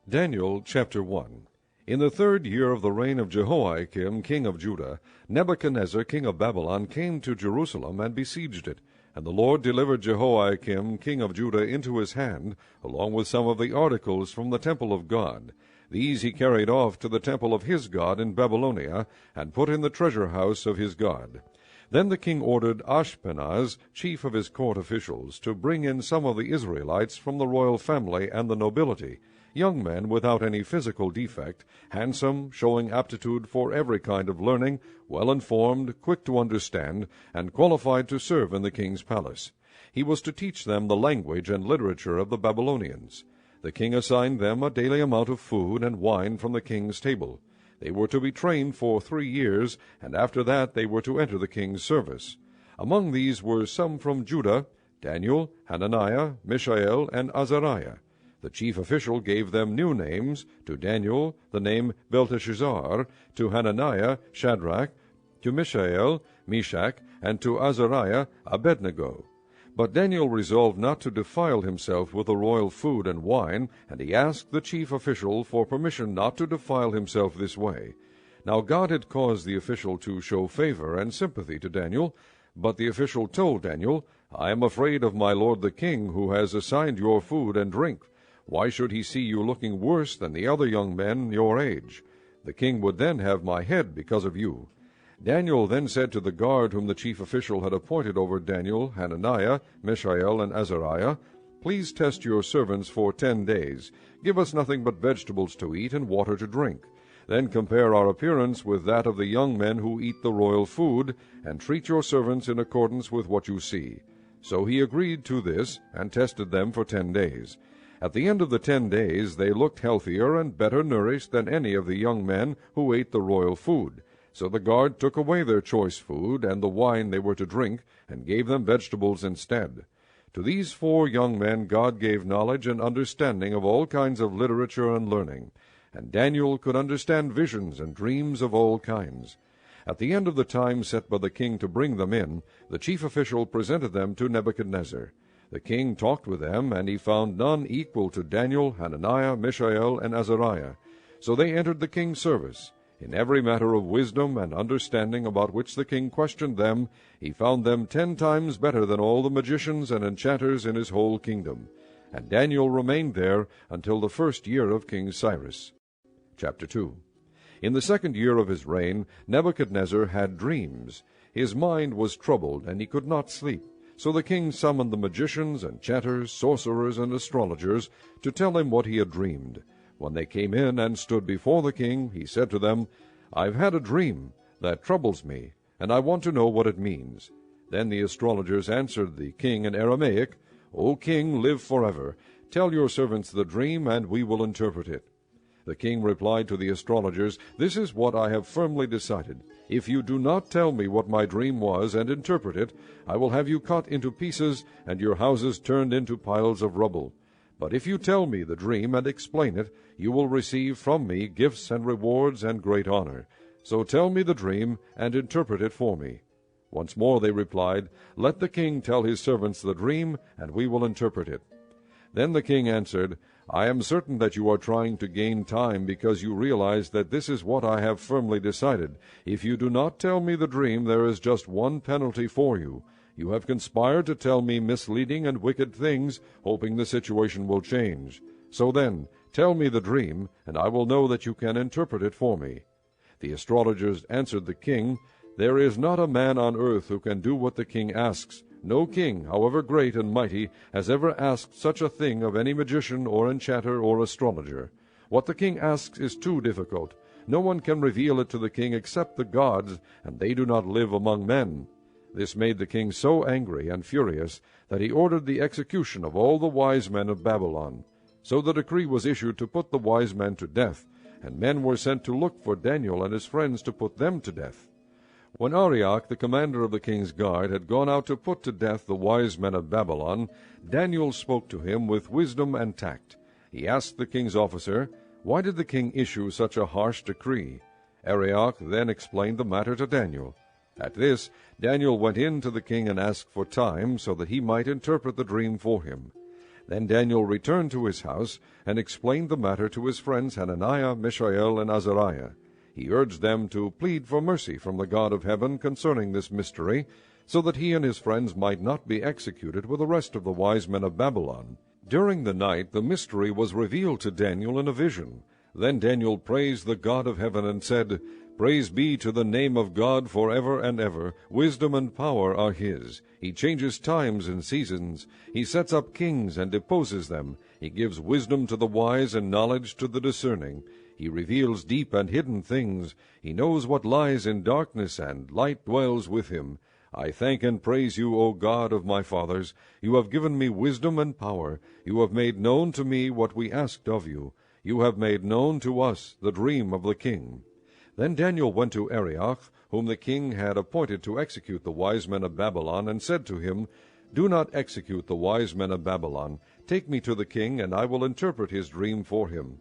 Daniel chapter 1. In the 3rd year of the reign of Jehoiakim king of Judah, Nebuchadnezzar king of Babylon came to Jerusalem and besieged it. And the Lord delivered Jehoiakim king of Judah into his hand, along with some of the articles from the temple of God. These he carried off to the temple of his God in Babylonia, and put in the treasure house of his God. Then the king ordered Ashpenaz, chief of his court officials, to bring in some of the Israelites from the royal family and the nobility, young men without any physical defect, handsome, showing aptitude for every kind of learning, well-informed, quick to understand, and qualified to serve in the king's palace. He was to teach them the language and literature of the Babylonians. The king assigned them a daily amount of food and wine from the king's table. They were to be trained for 3 years, and after that they were to enter the king's service. Among these were some from Judah: Daniel, Hananiah, Mishael, and Azariah. The chief official gave them new names: to Daniel the name Belteshazzar, to Hananiah Shadrach, to Mishael Meshach, and to Azariah Abednego. But Daniel resolved not to defile himself with the royal food and wine, and he asked the chief official for permission not to defile himself this way. Now God had caused the official to show favor and sympathy to Daniel, but the official told Daniel, "I am afraid of my lord the king, who has assigned your food and drink. Why should he see you looking worse than the other young men your age? The king would then have my head because of you." Daniel then said to the guard whom the chief official had appointed over Daniel, Hananiah, Mishael, and Azariah, "Please test your servants for 10 days. Give us nothing but vegetables to eat and water to drink. Then compare our appearance with that of the young men who eat the royal food, and treat your servants in accordance with what you see." So he agreed to this, and tested them for 10 days. At the end of the 10 days they looked healthier and better nourished than any of the young men who ate the royal food. So the guard took away their choice food and the wine they were to drink, and gave them vegetables instead. To these 4 young men God gave knowledge and understanding of all kinds of literature and learning, and Daniel could understand visions and dreams of all kinds. At the end of the time set by the king to bring them in, the chief official presented them to Nebuchadnezzar. The king talked with them, and he found none equal to Daniel, Hananiah, Mishael, and Azariah. So they entered the king's service. In every matter of wisdom and understanding about which the king questioned them, he found them 10 times better than all the magicians and enchanters in his whole kingdom. And Daniel remained there until the 1st year of King Cyrus. Chapter 2. In the 2nd year of his reign, Nebuchadnezzar had dreams. His mind was troubled, and he could not sleep. So the king summoned the magicians, enchanters, sorcerers, and astrologers to tell him what he had dreamed. When they came in and stood before the king, he said to them, "I've had a dream that troubles me, and I want to know what it means." Then the astrologers answered the king in Aramaic, "O king, live forever. Tell your servants the dream, and we will interpret it." The king replied to the astrologers, "This is what I have firmly decided. If you do not tell me what my dream was and interpret it, I will have you cut into pieces and your houses turned into piles of rubble. But if you tell me the dream and explain it, you will receive from me gifts and rewards and great honor. So tell me the dream and interpret it for me." Once more they replied, "Let the king tell his servants the dream, and we will interpret it." Then the king answered, "I am certain that you are trying to gain time, because you realize that this is what I have firmly decided. If you do not tell me the dream, there is just one penalty for you. You have conspired to tell me misleading and wicked things, hoping the situation will change. So then, tell me the dream, and I will know that you can interpret it for me." The astrologers answered the king, "There is not a man on earth who can do what the king asks. No king, however great and mighty, has ever asked such a thing of any magician or enchanter or astrologer. What the king asks is too difficult. No one can reveal it to the king except the gods, and they do not live among men." This made the king so angry and furious that he ordered the execution of all the wise men of Babylon. So the decree was issued to put the wise men to death, and men were sent to look for Daniel and his friends to put them to death. When Arioch, the commander of the king's guard, had gone out to put to death the wise men of Babylon, Daniel spoke to him with wisdom and tact. He asked the king's officer, "Why did the king issue such a harsh decree?" Arioch then explained the matter to Daniel. At this, Daniel went in to the king and asked for time, so that he might interpret the dream for him. Then Daniel returned to his house, and explained the matter to his friends Hananiah, Mishael, and Azariah. He urged them to plead for mercy from the God of heaven concerning this mystery, so that he and his friends might not be executed with the rest of the wise men of Babylon. During the night the mystery was revealed to Daniel in a vision. Then Daniel praised the God of heaven, and said, Praise be to the name of God forever and ever. Wisdom and power are his. He changes times and seasons. He sets up kings and deposes them. He gives wisdom to the wise and knowledge to the discerning. He reveals deep and hidden things. He knows what lies in darkness, and light dwells with him. I thank and praise you, O God of my fathers. You have given me wisdom and power. You have made known to me what we asked of you. You have made known to us the dream of the king. Then Daniel went to Arioch, whom the king had appointed to execute the wise men of Babylon, and said to him, Do not execute the wise men of Babylon. Take me to the king, and I will interpret his dream for him.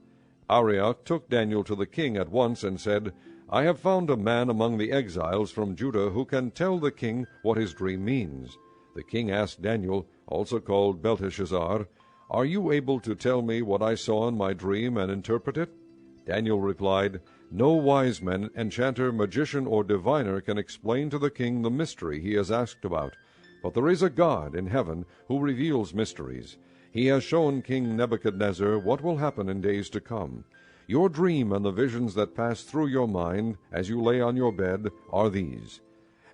Arioch took Daniel to the king at once, and said, I have found a man among the exiles from Judah who can tell the king what his dream means. The king asked Daniel, also called Belteshazzar, Are you able to tell me what I saw in my dream and interpret it? Daniel replied, No wise man, enchanter, magician, or diviner can explain to the king the mystery he has asked about. But there is a God in heaven who reveals mysteries. He has shown King Nebuchadnezzar what will happen in days to come. Your dream and the visions that passed through your mind as you lay on your bed are these.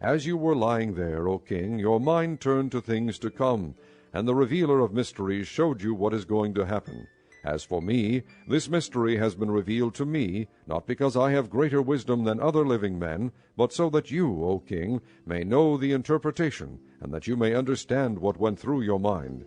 As you were lying there, O king, your mind turned to things to come, and the revealer of mysteries showed you what is going to happen. As for me, this mystery has been revealed to me, not because I have greater wisdom than other living men, but so that you, O king, may know the interpretation, and that you may understand what went through your mind.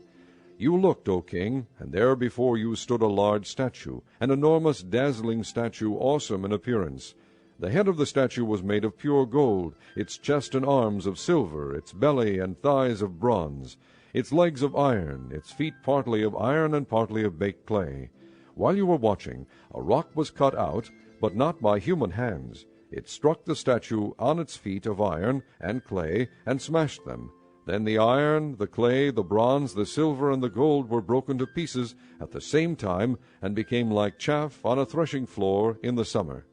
You looked, O king, and there before you stood a large statue, an enormous, dazzling statue, awesome in appearance. The head of the statue was made of pure gold, its chest and arms of silver, its belly and thighs of bronze, its legs of iron, its feet partly of iron and partly of baked clay. While you were watching, a rock was cut out, but not by human hands. It struck the statue on its feet of iron and clay, and smashed them. Then the iron, the clay, the bronze, the silver, and the gold were broken to pieces at the same time, and became like chaff on a threshing floor in the summer.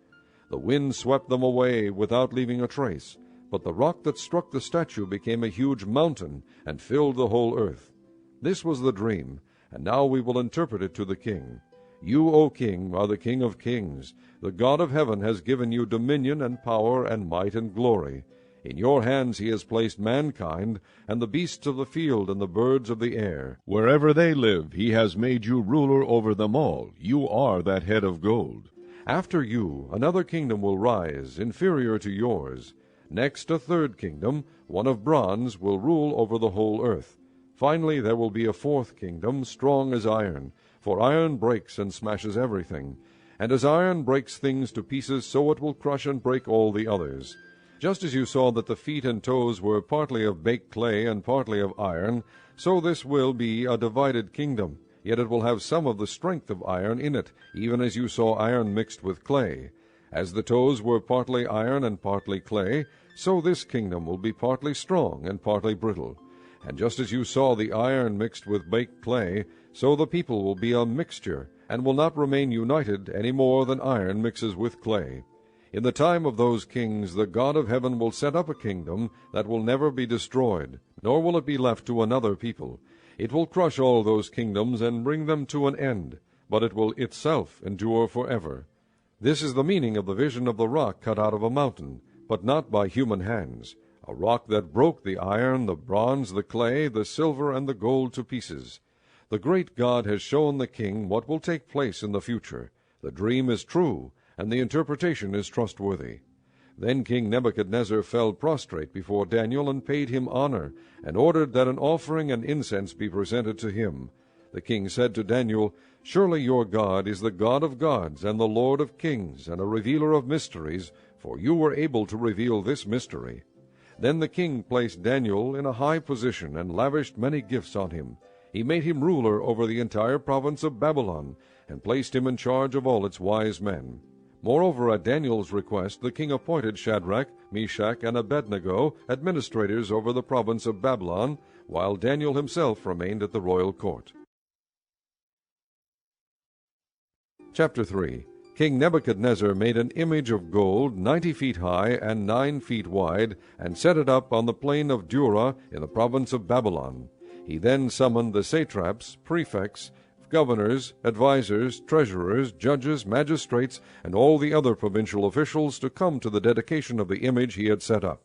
The wind swept them away without leaving a trace. But the rock that struck the statue became a huge mountain, and filled the whole earth. This was the dream, and now we will interpret it to the king. You, O king, are the King of kings. The God of heaven has given you dominion and power and might and glory. In your hands he has placed mankind, and the beasts of the field and the birds of the air. Wherever they live, he has made you ruler over them all. You are that head of gold. After you, another kingdom will rise, inferior to yours. Next, a third kingdom, one of bronze, will rule over the whole earth. Finally, there will be a fourth kingdom, strong as iron, for iron breaks and smashes everything. And as iron breaks things to pieces, so it will crush and break all the others. Just as you saw that the feet and toes were partly of baked clay and partly of iron, so this will be a divided kingdom. Yet it will have some of the strength of iron in it, even as you saw iron mixed with clay. As the toes were partly iron and partly clay, so this kingdom will be partly strong and partly brittle. And just as you saw the iron mixed with baked clay, so the people will be a mixture, and will not remain united any more than iron mixes with clay. In the time of those kings the God of heaven will set up a kingdom that will never be destroyed, nor will it be left to another people. It will crush all those kingdoms and bring them to an end, but it will itself endure forever. This is the meaning of the vision of the rock cut out of a mountain, but not by human hands, a rock that broke the iron, the bronze, the clay, the silver, and the gold to pieces. The great God has shown the king what will take place in the future. The dream is true, and the interpretation is trustworthy. Then King Nebuchadnezzar fell prostrate before Daniel and paid him honor, and ordered that an offering and incense be presented to him. The king said to Daniel, Surely your God is the God of gods and the Lord of kings and a revealer of mysteries, for you were able to reveal this mystery. Then the king placed Daniel in a high position and lavished many gifts on him. He made him ruler over the entire province of Babylon, and placed him in charge of all its wise men. Moreover, at Daniel's request, the king appointed Shadrach, Meshach, and Abednego administrators over the province of Babylon, while Daniel himself remained at the royal court. Chapter 3. King Nebuchadnezzar made an image of gold 90 feet high and 9 feet wide, and set it up on the plain of Dura in the province of Babylon. He then summoned the satraps, prefects, governors, advisers, treasurers, judges, magistrates, and all the other provincial officials to come to the dedication of the image he had set up.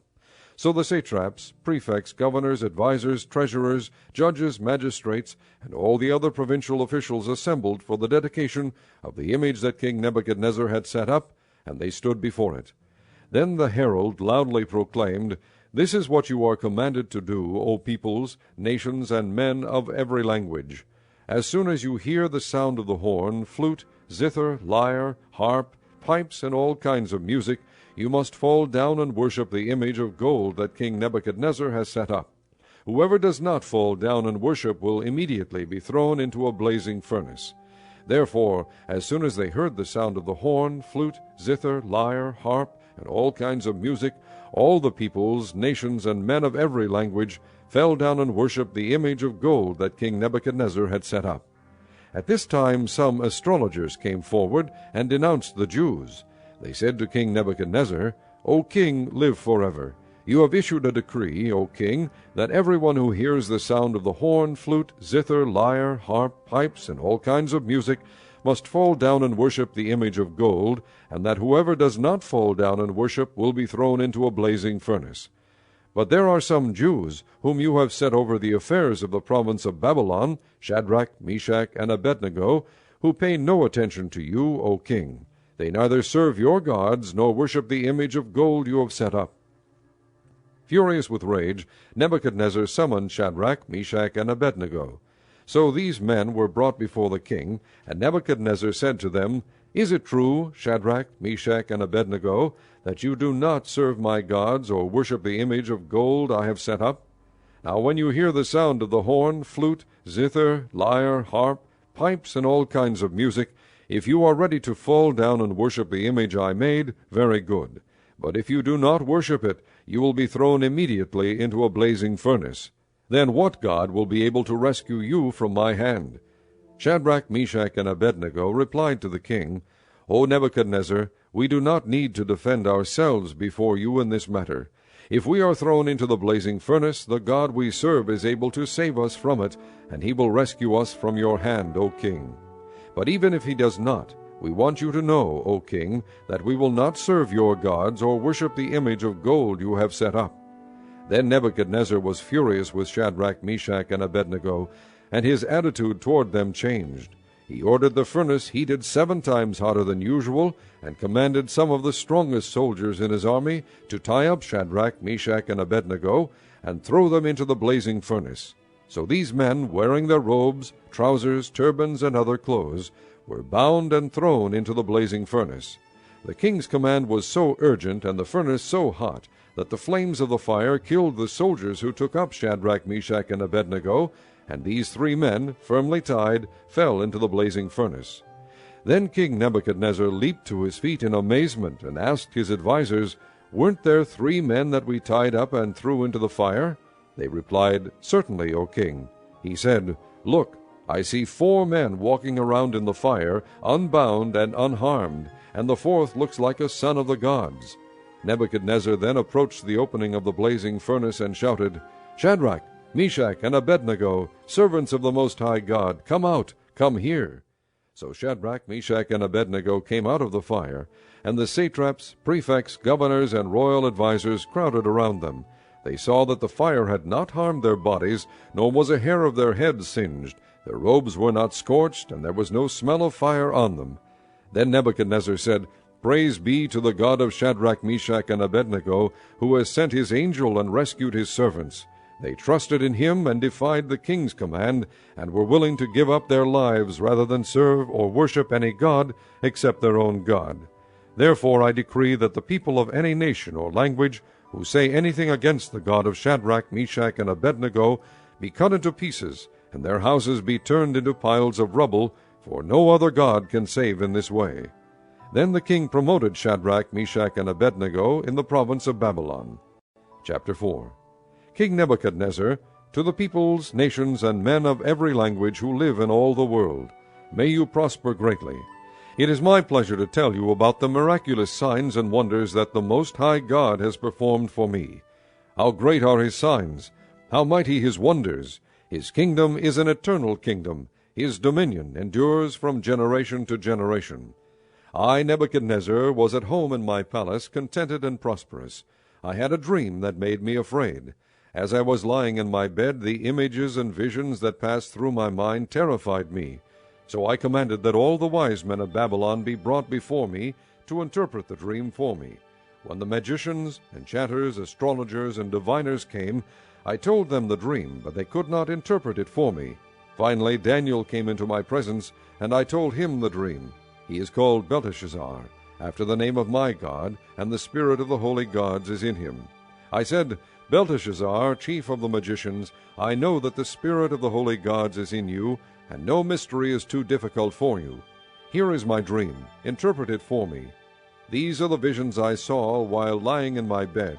So the satraps, prefects, governors, advisers, treasurers, judges, magistrates, and all the other provincial officials assembled for the dedication of the image that King Nebuchadnezzar had set up, and they stood before it. Then the herald loudly proclaimed, "This is what you are commanded to do, O peoples, nations, and men of every language. As soon as you hear the sound of the horn, flute, zither, lyre, harp, pipes, and all kinds of music, you must fall down and worship the image of gold that King Nebuchadnezzar has set up. Whoever does not fall down and worship will immediately be thrown into a blazing furnace." Therefore, as soon as they heard the sound of the horn, flute, zither, lyre, harp, and all kinds of music, all the peoples, nations, and men of every language fell down and worshipped the image of gold that King Nebuchadnezzar had set up. At this time some astrologers came forward and denounced the Jews. They said to King Nebuchadnezzar, "O king, live forever. You have issued a decree, O king, that everyone who hears the sound of the horn, flute, zither, lyre, harp, pipes, and all kinds of music must fall down and worship the image of gold, and that whoever does not fall down and worship will be thrown into a blazing furnace. But there are some Jews whom you have set over the affairs of the province of Babylon, Shadrach, Meshach, and Abednego, who pay no attention to you, O king. They neither serve your gods nor worship the image of gold you have set up." Furious with rage, Nebuchadnezzar summoned Shadrach, Meshach, and Abednego. So these men were brought before the king, and Nebuchadnezzar said to them, "Is it true, Shadrach, Meshach, and Abednego, that you do not serve my gods or worship the image of gold I have set up? Now when you hear the sound of the horn, flute, zither, lyre, harp, pipes, and all kinds of music, if you are ready to fall down and worship the image I made, very good. But if you do not worship it, you will be thrown immediately into a blazing furnace. Then what God will be able to rescue you from my hand?" Shadrach, Meshach, and Abednego replied to the king, "O Nebuchadnezzar, we do not need to defend ourselves before you in this matter. If we are thrown into the blazing furnace, the God we serve is able to save us from it, and he will rescue us from your hand, O king. But even if he does not, we want you to know, O king, that we will not serve your gods or worship the image of gold you have set up." Then Nebuchadnezzar was furious with Shadrach, Meshach, and Abednego, and his attitude toward them changed. He ordered the furnace heated 7 times hotter than usual, and commanded some of the strongest soldiers in his army to tie up Shadrach, Meshach, and Abednego, and throw them into the blazing furnace. So these men, wearing their robes, trousers, turbans, and other clothes, were bound and thrown into the blazing furnace. The king's command was so urgent and the furnace so hot that the flames of the fire killed the soldiers who took up Shadrach, Meshach, and Abednego, and these 3 men, firmly tied, fell into the blazing furnace. Then King Nebuchadnezzar leaped to his feet in amazement and asked his advisers, "Weren't there 3 men that we tied up and threw into the fire?" They replied, "Certainly, O king." He said, "Look, I see 4 men walking around in the fire, unbound and unharmed, and the 4th looks like a son of the gods." Nebuchadnezzar then approached the opening of the blazing furnace and shouted, "Shadrach, Meshach, and Abednego, servants of the Most High God, come out, come here." So Shadrach, Meshach, and Abednego came out of the fire, and the satraps, prefects, governors, and royal advisers crowded around them. They saw that the fire had not harmed their bodies, nor was a hair of their heads singed. Their robes were not scorched, and there was no smell of fire on them. Then Nebuchadnezzar said, "Praise be to the God of Shadrach, Meshach, and Abednego, who has sent his angel and rescued his servants. They trusted in him and defied the king's command, and were willing to give up their lives rather than serve or worship any god except their own God. Therefore I decree that the people of any nation or language who say anything against the God of Shadrach, Meshach, and Abednego be cut into pieces, and their houses be turned into piles of rubble, for no other God can save in this way." Then the king promoted Shadrach, Meshach, and Abednego in the province of Babylon. Chapter 4. King Nebuchadnezzar, to the peoples, nations, and men of every language who live in all the world, may you prosper greatly. It is my pleasure to tell you about the miraculous signs and wonders that the Most High God has performed for me. How great are his signs! How mighty his wonders! His kingdom is an eternal kingdom. His dominion endures from generation to generation. I, Nebuchadnezzar, was at home in my palace, contented and prosperous. I had a dream that made me afraid. As I was lying in my bed, the images and visions that passed through my mind terrified me. So I commanded that all the wise men of Babylon be brought before me to interpret the dream for me. When the magicians, enchanters, astrologers, and diviners came, I told them the dream, but they could not interpret it for me. Finally Daniel came into my presence, and I told him the dream. He is called Belteshazzar, after the name of my God, and the spirit of the holy gods is in him. I said, Belteshazzar, chief of the magicians, I know that the spirit of the holy gods is in you, and no mystery is too difficult for you. Here is my dream. Interpret it for me. These are the visions I saw while lying in my bed.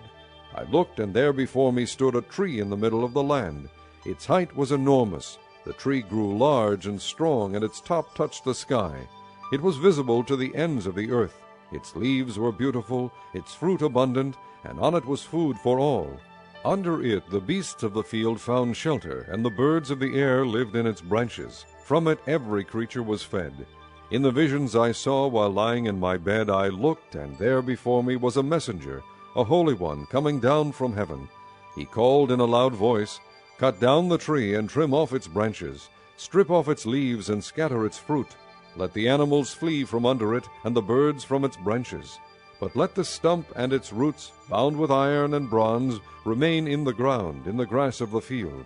I looked, and there before me stood a tree in the middle of the land. Its height was enormous. The tree grew large and strong, and its top touched the sky. It was visible to the ends of the earth. Its leaves were beautiful, its fruit abundant, and on it was food for all. Under it the beasts of the field found shelter, and the birds of the air lived in its branches. From it every creature was fed. In the visions I saw while lying in my bed, I looked, and there before me was a messenger, a holy one, coming down from heaven. He called in a loud voice, Cut down the tree and trim off its branches. Strip off its leaves and scatter its fruit. Let the animals flee from under it, and the birds from its branches. But let the stump and its roots, bound with iron and bronze, remain in the ground, in the grass of the field.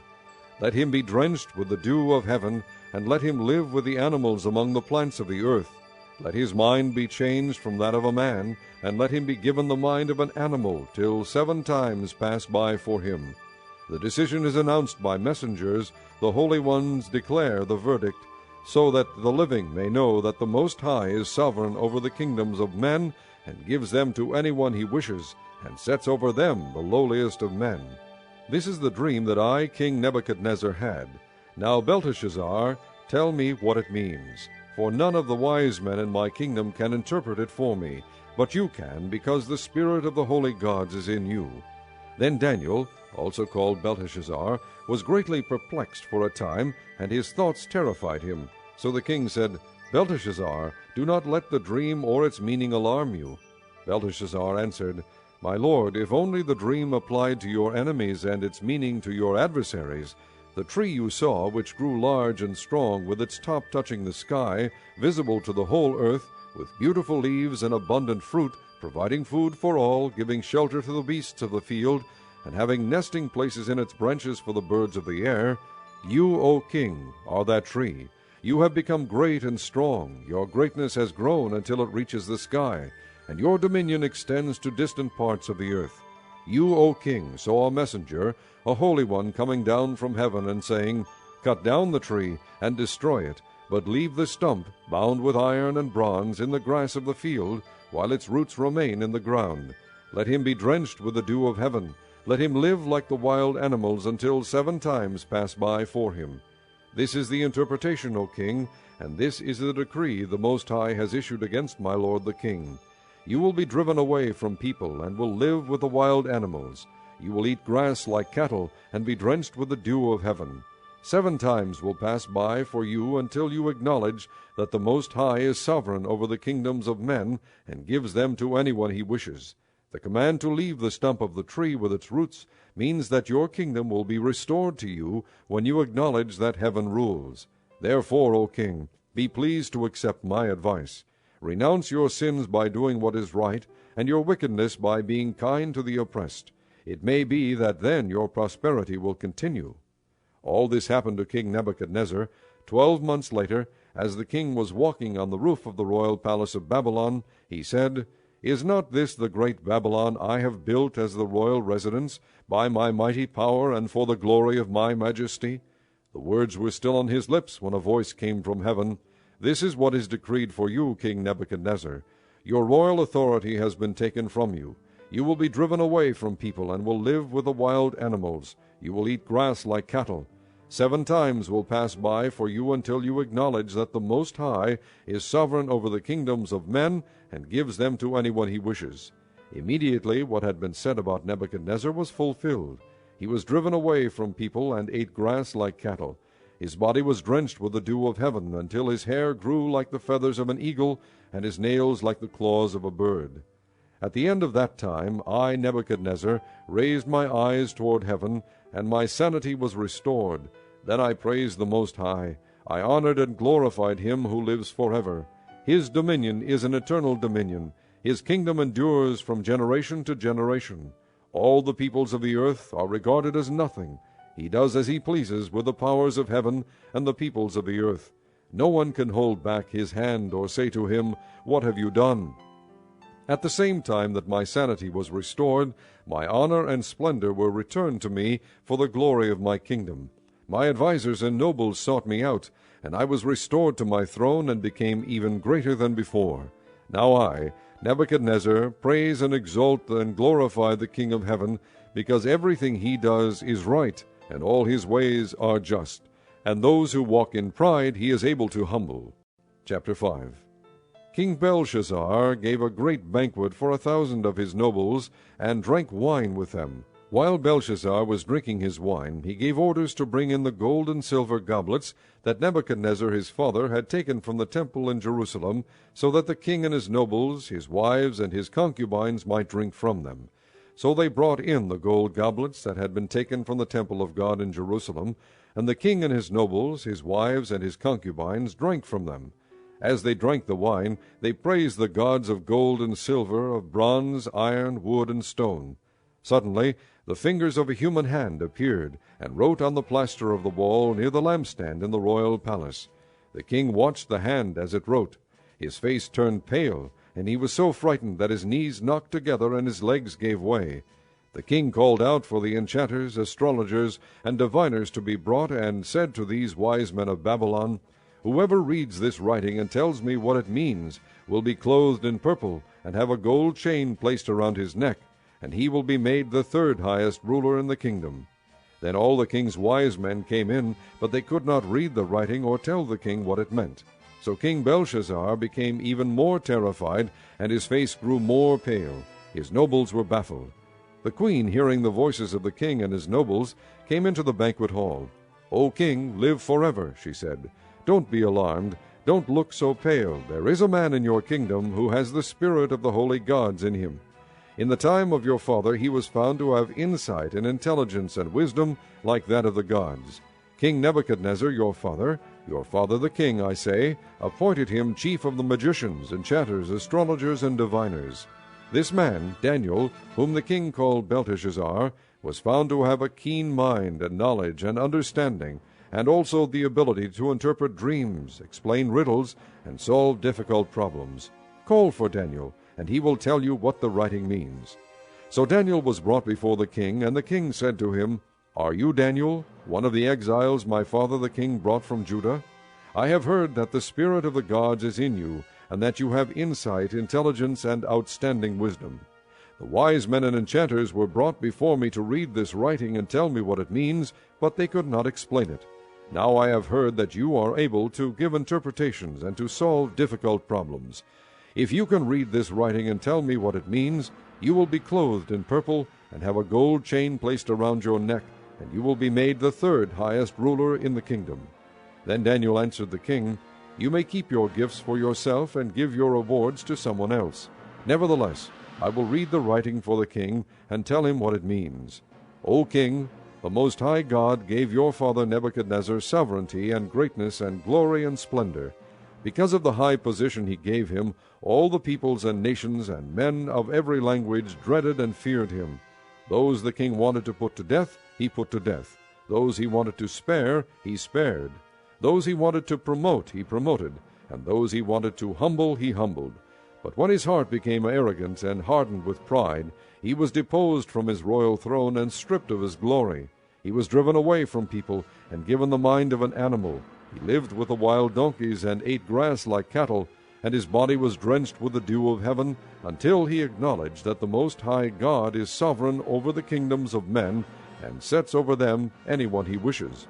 Let him be drenched with the dew of heaven, and let him live with the animals among the plants of the earth. Let his mind be changed from that of a man, and let him be given the mind of an animal, till 7 times pass by for him. The decision is announced by messengers, the holy ones declare the verdict, so that the living may know that the Most High is sovereign over the kingdoms of men, and gives them to anyone he wishes, and sets over them the lowliest of men. This is the dream that I, King Nebuchadnezzar, had. Now, Belteshazzar, tell me what it means, for none of the wise men in my kingdom can interpret it for me, but you can, because the spirit of the holy gods is in you. Then Daniel, also called Belteshazzar, was greatly perplexed for a time, and his thoughts terrified him. So the king said, Belteshazzar, do not let the dream or its meaning alarm you. Belteshazzar answered, My lord, if only the dream applied to your enemies and its meaning to your adversaries, the tree you saw, which grew large and strong, with its top touching the sky, visible to the whole earth, with beautiful leaves and abundant fruit, providing food for all, giving shelter to the beasts of the field, and having nesting places in its branches for the birds of the air, you, O king, are that tree. You have become great and strong. Your greatness has grown until it reaches the sky, and your dominion extends to distant parts of the earth. You, O king, saw a messenger, a holy one, coming down from heaven, and saying, Cut down the tree and destroy it, but leave the stump, bound with iron and bronze, in the grass of the field, while its roots remain in the ground. Let him be drenched with the dew of heaven. Let him live like the wild animals until 7 times pass by for him. This is the interpretation, O king, and this is the decree the Most High has issued against my lord the king. You will be driven away from people, and will live with the wild animals. You will eat grass like cattle, and be drenched with the dew of heaven. 7 times will pass by for you until you acknowledge that the Most High is sovereign over the kingdoms of men, and gives them to anyone he wishes. The command to leave the stump of the tree with its roots means that your kingdom will be restored to you when you acknowledge that heaven rules. Therefore, O king, be pleased to accept my advice. Renounce your sins by doing what is right, and your wickedness by being kind to the oppressed. It may be that then your prosperity will continue. All this happened to King Nebuchadnezzar. 12 months later, as the king was walking on the roof of the royal palace of Babylon, he said, Is not this the great Babylon I have built as the royal residence, by my mighty power and for the glory of my majesty? The words were still on his lips when a voice came from heaven. This is what is decreed for you, King Nebuchadnezzar. Your royal authority has been taken from you. You will be driven away from people, and will live with the wild animals. You will eat grass like cattle. 7 times will pass by for you until you acknowledge that the Most High is sovereign over the kingdoms of men and gives them to anyone he wishes." Immediately what had been said about Nebuchadnezzar was fulfilled. He was driven away from people and ate grass like cattle. His body was drenched with the dew of heaven until his hair grew like the feathers of an eagle and his nails like the claws of a bird. At the end of that time I, Nebuchadnezzar, raised my eyes toward heaven, and my sanity was restored. Then I praised the Most High. I honored and glorified him who lives forever. His dominion is an eternal dominion. His kingdom endures from generation to generation. All the peoples of the earth are regarded as nothing. He does as he pleases with the powers of heaven and the peoples of the earth. No one can hold back his hand or say to him, "What have you done?" At the same time that my sanity was restored, my honor and splendor were returned to me for the glory of my kingdom. My advisers and nobles sought me out, and I was restored to my throne and became even greater than before. Now I, Nebuchadnezzar, praise and exalt and glorify the King of heaven, because everything he does is right, and all his ways are just, and those who walk in pride he is able to humble. Chapter 5. King Belshazzar gave a great banquet for 1,000 of his nobles, and drank wine with them. While Belshazzar was drinking his wine, he gave orders to bring in the gold and silver goblets that Nebuchadnezzar his father had taken from the temple in Jerusalem, so that the king and his nobles, his wives, and his concubines might drink from them. So they brought in the gold goblets that had been taken from the temple of God in Jerusalem, and the king and his nobles, his wives, and his concubines drank from them. As they drank the wine, they praised the gods of gold and silver, of bronze, iron, wood, and stone. Suddenly the fingers of a human hand appeared, and wrote on the plaster of the wall near the lampstand in the royal palace. The king watched the hand as it wrote. His face turned pale, and he was so frightened that his knees knocked together and his legs gave way. The king called out for the enchanters, astrologers, and diviners to be brought, and said to these wise men of Babylon, "Whoever reads this writing and tells me what it means will be clothed in purple, and have a gold chain placed around his neck, and he will be made the 3rd highest ruler in the kingdom." Then all the king's wise men came in, but they could not read the writing or tell the king what it meant. So King Belshazzar became even more terrified, and his face grew more pale. His nobles were baffled. The queen, hearing the voices of the king and his nobles, came into the banquet hall. "O king, live forever," she said. "Don't be alarmed. Don't look so pale. There is a man in your kingdom who has the spirit of the holy gods in him. In the time of your father he was found to have insight and intelligence and wisdom like that of the gods. King Nebuchadnezzar, your father the king, I say, appointed him chief of the magicians, enchanters, astrologers, and diviners. This man, Daniel, whom the king called Belteshazzar, was found to have a keen mind and knowledge and understanding, and also the ability to interpret dreams, explain riddles, and solve difficult problems. Call for Daniel, and he will tell you what the writing means." So Daniel was brought before the king, and the king said to him, "Are you Daniel, one of the exiles my father the king brought from Judah? I have heard that the spirit of the gods is in you, and that you have insight, intelligence, and outstanding wisdom. The wise men and enchanters were brought before me to read this writing and tell me what it means, but they could not explain it. Now I have heard that you are able to give interpretations and to solve difficult problems. If you can read this writing and tell me what it means, you will be clothed in purple and have a gold chain placed around your neck, and you will be made the 3rd highest ruler in the kingdom." Then Daniel answered the king, "You may keep your gifts for yourself and give your rewards to someone else. Nevertheless, I will read the writing for the king and tell him what it means. O king, the Most High God gave your father Nebuchadnezzar sovereignty and greatness and glory and splendor. Because of the high position he gave him, all the peoples and nations and men of every language dreaded and feared him. Those the king wanted to put to death, he put to death. Those he wanted to spare, he spared. Those he wanted to promote, he promoted. And those he wanted to humble, he humbled. But when his heart became arrogant and hardened with pride, he was deposed from his royal throne and stripped of his glory. He was driven away from people and given the mind of an animal. He lived with the wild donkeys and ate grass like cattle, and his body was drenched with the dew of heaven, until he acknowledged that the Most High God is sovereign over the kingdoms of men, and sets over them anyone he wishes.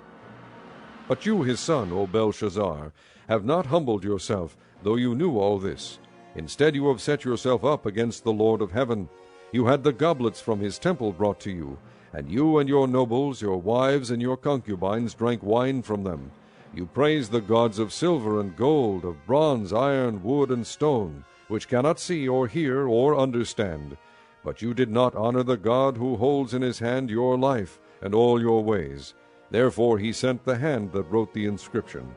But you, his son, O Belshazzar, have not humbled yourself, though you knew all this. Instead you have set yourself up against the Lord of heaven. You had the goblets from his temple brought to you, and you and your nobles, your wives, and your concubines drank wine from them. You praised the gods of silver and gold, of bronze, iron, wood, and stone, which cannot see or hear or understand. But you did not honor the God who holds in his hand your life and all your ways. Therefore he sent the hand that wrote the inscription.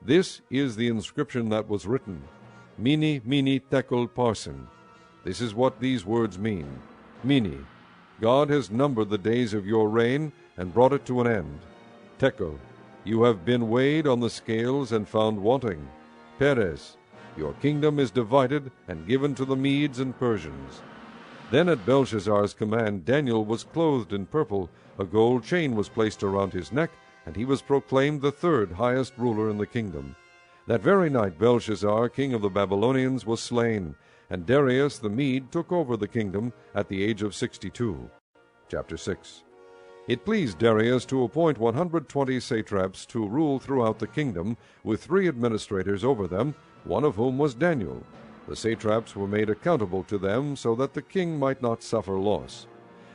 This is the inscription that was written, Mene, Mene, Tekel, Parsin. This is what these words mean. Mene, God has numbered the days of your reign and brought it to an end. Tekel, you have been weighed on the scales and found wanting. Peres, your kingdom is divided and given to the Medes and Persians. Then at Belshazzar's command Daniel was clothed in purple, a gold chain was placed around his neck, and he was proclaimed the third highest ruler in the kingdom. That very night Belshazzar, king of the Babylonians, was slain, and Darius the Mede took over the kingdom at the age of 62. Chapter 6. It pleased Darius to appoint 120 satraps to rule throughout the kingdom, with 3 administrators over them, one of whom was Daniel. The satraps were made accountable to them, so that the king might not suffer loss.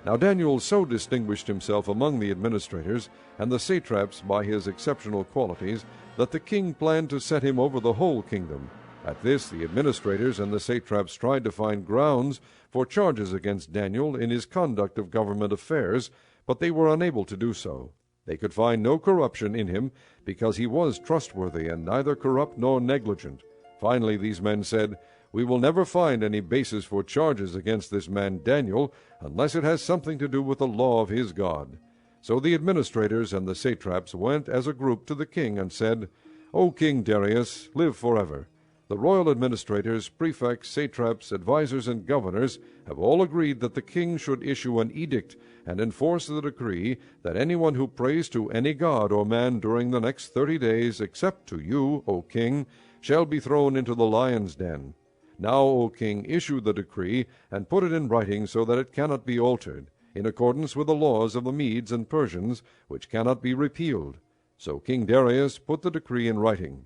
Now Daniel so distinguished himself among the administrators and the satraps by his exceptional qualities that the king planned to set him over the whole kingdom. At this the administrators and the satraps tried to find grounds for charges against Daniel in his conduct of government affairs, but they were unable to do so. They could find no corruption in him, because he was trustworthy and neither corrupt nor negligent. Finally these men said, "We will never find any basis for charges against this man Daniel, unless it has something to do with the law of his God." So the administrators and the satraps went as a group to the king and said, "O King Darius, live forever. The royal administrators, prefects, satraps, advisers, and governors have all agreed that the king should issue an edict and enforce the decree that anyone who prays to any god or man during the next 30 days, except to you, O king, shall be thrown into the lion's den. Now, O king, issue the decree and put it in writing so that it cannot be altered, in accordance with the laws of the Medes and Persians, which cannot be repealed." So King Darius put the decree in writing.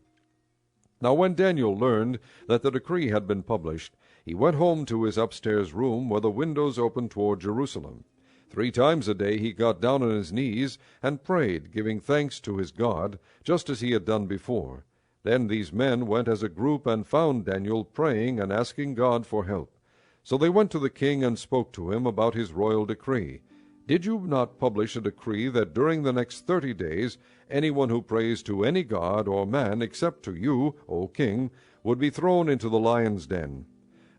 Now when Daniel learned that the decree had been published, he went home to his upstairs room where the windows opened toward Jerusalem. 3 times a day he got down on his knees and prayed, giving thanks to his God, just as he had done before. Then these men went as a group and found Daniel praying and asking God for help. So they went to the king and spoke to him about his royal decree. "Did you not publish a decree that during the next 30 days anyone who prays to any god or man except to you, O king, would be thrown into the lion's den?"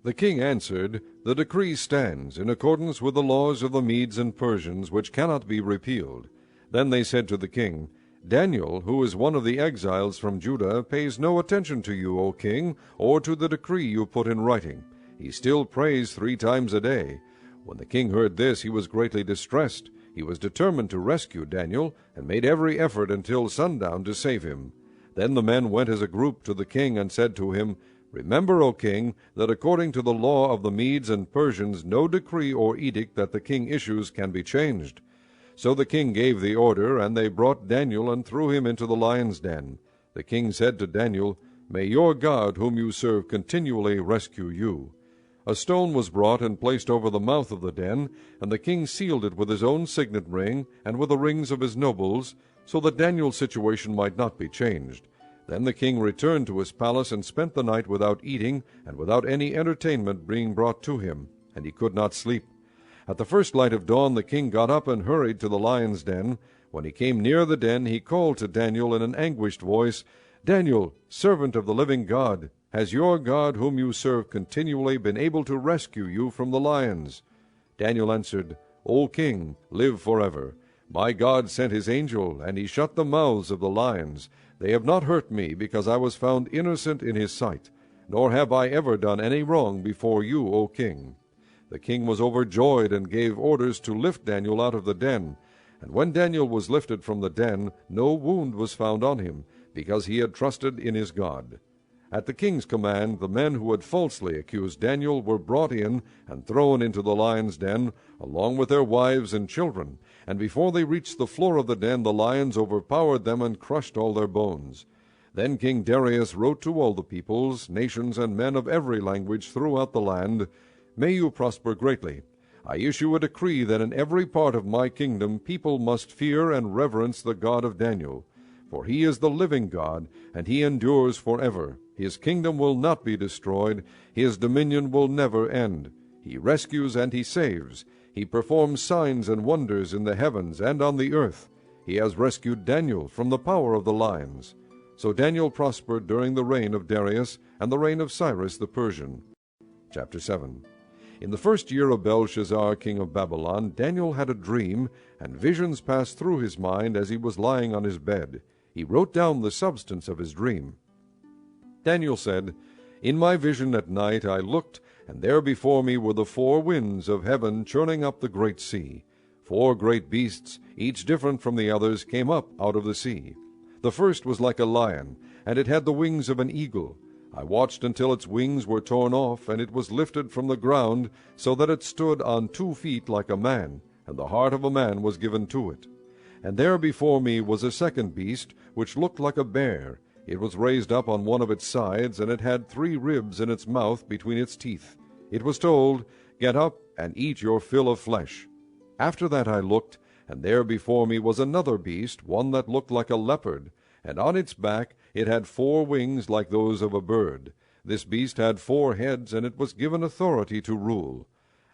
The king answered, "The decree stands, in accordance with the laws of the Medes and Persians, which cannot be repealed." Then they said to the king, "Daniel, who is one of the exiles from Judah, pays no attention to you, O king, or to the decree you put in writing. He still prays 3 times a day." When the king heard this, he was greatly distressed. He was determined to rescue Daniel, and made every effort until sundown to save him. Then the men went as a group to the king and said to him, "Remember, O king, that according to the law of the Medes and Persians no decree or edict that the king issues can be changed." So the king gave the order, and they brought Daniel and threw him into the lion's den. The king said to Daniel, "May your God, whom you serve, continually rescue you." A stone was brought and placed over the mouth of the den, and the king sealed it with his own signet ring and with the rings of his nobles, so that Daniel's situation might not be changed. Then the king returned to his palace and spent the night without eating and without any entertainment being brought to him, and he could not sleep. At the first light of dawn the king got up and hurried to the lion's den. When he came near the den, he called to Daniel in an anguished voice, "Daniel, servant of the living God, has your God, whom you serve continually, been able to rescue you from the lions?" Daniel answered, "O king, live forever. My God sent his angel, and he shut the mouths of the lions. They have not hurt me, because I was found innocent in his sight, nor have I ever done any wrong before you, O king." The king was overjoyed and gave orders to lift Daniel out of the den. And when Daniel was lifted from the den, no wound was found on him, because he had trusted in his God. At the king's command, the men who had falsely accused Daniel were brought in and thrown into the lion's den, along with their wives and children. And before they reached the floor of the den, the lions overpowered them and crushed all their bones. Then King Darius wrote to all the peoples, nations, and men of every language throughout the land, "May you prosper greatly. I issue a decree that in every part of my kingdom people must fear and reverence the God of Daniel. For he is the living God, and he endures forever. His kingdom will not be destroyed. His dominion will never end. He rescues and he saves. He performs signs and wonders in the heavens and on the earth. He has rescued Daniel from the power of the lions." So Daniel prospered during the reign of Darius and the reign of Cyrus the Persian. Chapter 7. In the first year of Belshazzar, king of Babylon, Daniel had a dream, and visions passed through his mind as he was lying on his bed. He wrote down the substance of his dream. Daniel said, "In my vision at night I looked, and there before me were the 4 winds of heaven churning up the great sea. 4 great beasts, each different from the others, came up out of the sea. The first was like a lion, and it had the wings of an eagle. I watched until its wings were torn off, and it was lifted from the ground, so that it stood on 2 feet like a man, and the heart of a man was given to it. And there before me was a second beast, which looked like a bear. It was raised up on one of its sides, and it had 3 ribs in its mouth between its teeth. It was told, 'Get up and eat your fill of flesh.' After that I looked, and there before me was another beast, one that looked like a leopard, and on its back it had 4 wings like those of a bird. This beast had 4 heads, and it was given authority to rule.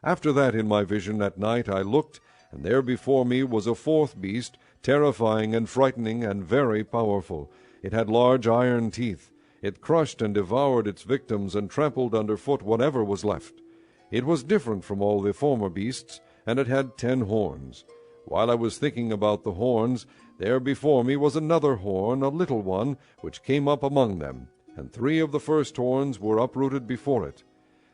After that in my vision at night I looked, and there before me was a 4th beast, terrifying and frightening and very powerful. It had large iron teeth. It crushed and devoured its victims and trampled underfoot whatever was left. It was different from all the former beasts, and it had 10 horns. While I was thinking about the horns, there before me was another horn, a little one, which came up among them, and 3 of the first horns were uprooted before it.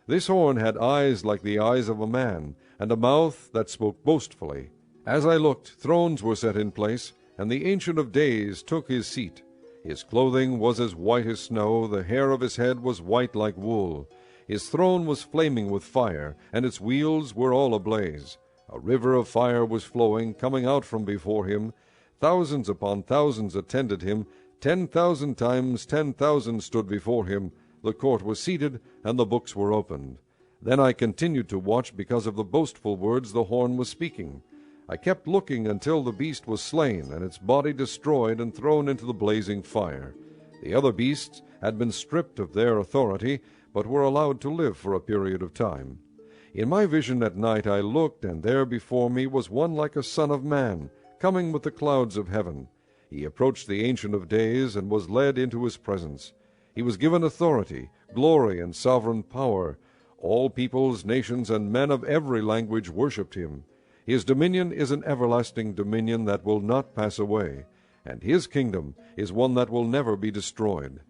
This horn had eyes like the eyes of a man, and a mouth that spoke boastfully. As I looked, thrones were set in place, and the Ancient of Days took his seat. His clothing was as white as snow, the hair of his head was white like wool. His throne was flaming with fire, and its wheels were all ablaze. A river of fire was flowing, coming out from before him. Thousands upon thousands attended him. 10,000 times 10,000 stood before him. The court was seated, and the books were opened. Then I continued to watch because of the boastful words the horn was speaking. I kept looking until the beast was slain, and its body destroyed and thrown into the blazing fire. The other beasts had been stripped of their authority, but were allowed to live for a period of time. In my vision at night I looked, and there before me was one like a son of man, coming with the clouds of heaven. He approached the Ancient of Days, and was led into his presence. He was given authority, glory, and sovereign power. All peoples, nations, and men of every language worshipped him. His dominion is an everlasting dominion that will not pass away, and his kingdom is one that will never be destroyed.